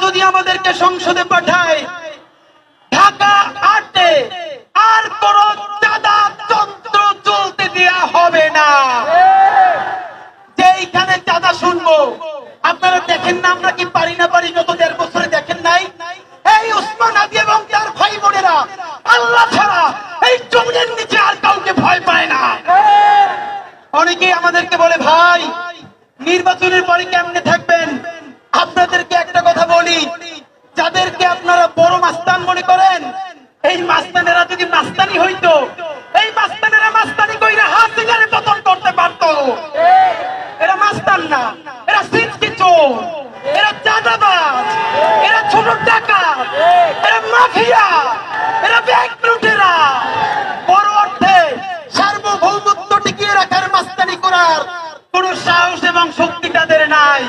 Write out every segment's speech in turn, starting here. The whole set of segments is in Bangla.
যদি আমাদেরকে সংসদে পাঠায়, ঢাকা ৮-এ আর কোন চাঁদা তন্ত্র চলতে দেয়া হবে না। যেইখানে চাঁদা শুনবো, আপনারা দেখেন না আমরা কি পারি না পারি, গত ১.৫ বছরে দেখেন নাই? এই ওসমান আলী এবং তার ভাই বোনেরা আল্লাহ ছাড়া এই জমিনের নিচে আর কাউকে ভয় পায় না। অনেকেই আমাদেরকে বলে, ভাই নির্বাচনের পরে কেমনে থাকবেন? আপনাদেরকে একটা কথা বলি, যাদেরকে আপনারা বড় মাস্তান মনে করেন, এই মাস্তানেরা যদি মাস্তানি হইতো, এই মাস্তানেরা মাস্তানি কইরা হাসিনারে পতন করতে পারতো। এরা মাস্তান না, এরা সিটকি চোর, এরা চাঁদাবাজ, এরা ছোট ডাকাত, এরা মাফিয়া, এরা ব্যাংক লুটেরা। বড় অর্থে সার্বভৌমত্ব টিকিয়ে রাখার মাস্তানি করার কোন সাহস এবং শক্তি তাদের নাই।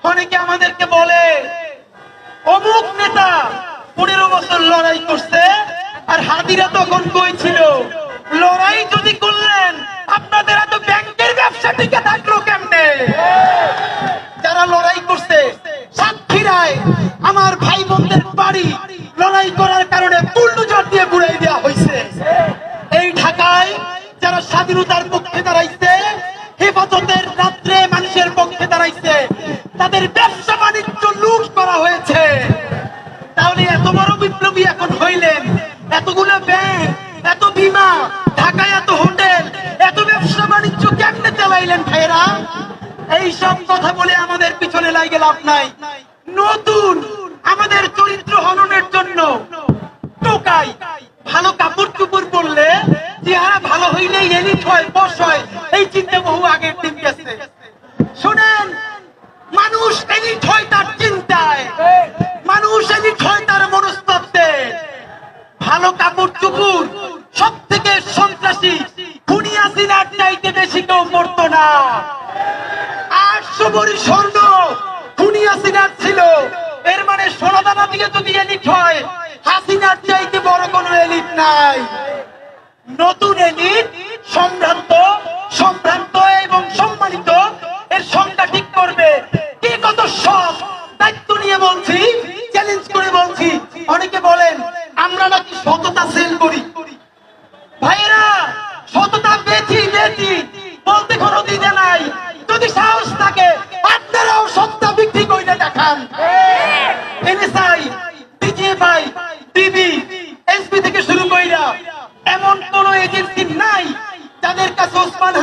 অনেকে আমাদেরকে বলে, অমুক নেতা ১৫ বছর লড়াই করছে, আর হাদিরা তখন কই ছিল? লড়াই যদি করলেন, আপনাদের এত ব্যাংকের ব্যবসা টিকে থাকলো কেমনে? যারা লড়াই করছে, সাতক্ষীরায় আমার ভাই বোনদের বাড়ি লড়াই করার কারণে বুলডোজার দিয়ে ঘুরাই দেওয়া হয়েছে। এই ঢাকায় যারা স্বাধীনতার পক্ষে দাঁড়াইছে, হেফাজতের রাত্রে মানুষের পক্ষে দাঁড়াইছে, তাদের ব্যবসা বাণিজ্য লুট করা হয়েছে। তাহলে এত বড় বিপ্লবী এখন হইলেন, এতগুলো ব্যাংক, এত বীমা, ঢাকায় এত হোটেল, এত ব্যবসা বাণিজ্য কেমনে চালাইলেন ভাইরা? এই সব কথা বলে আমাদের পিছনে লাগে লাভ নাই। নতুন আমাদের চরিত্র হননের জন্য টোকাই, ভালো কাপড় চুপড় পরলে চেহারা ভালো হইলেই এলিট হয়, বস হয়, এই চিন্তা বহু আগের দিন গেছে। শুনেন, মানুষ এলিট হয় তার চিন্তায়, মানুষ এলিট হয় তার মনস্তত্ত্বে। ভালো কাপড় চুপড় সব থেকে সন্ত্রাসী খুনি হাসিনার চাইতে বেশি কেউ পড়তো না। ৮০০ ভরি স্বর্ণ খুনি হাসিনার ছিল, এর মানে সোনাদানা দিয়ে যদি এলিট হয়, হাসিনার চাইতে বড় কোনো এলিট নাই। নতুন এলিট সম্ভ্রান্ত, সম্ভ্রান্ত এবং সম্মানিত, এর সংখ্যা ঠিক করবে। কে কত সৎ, দায়িত্ব নিয়ে বলছি, চ্যালেঞ্জ করে বলছি। অনেকে বলেন আমরা নাকি সততা সেল করি। ভাইয়েরা, সততা বেচি বেচি বলতে কোনো দিতে নাই। যদি সাহস থাকে আপনারাও সততা বিক্রি করে দেখান। এনএসআই, ডিজিএফআই, ডিবি, এসপি থেকে শুরু কইরা এমন কোন এজেন্সি নাই যাদের কাছে ওসমান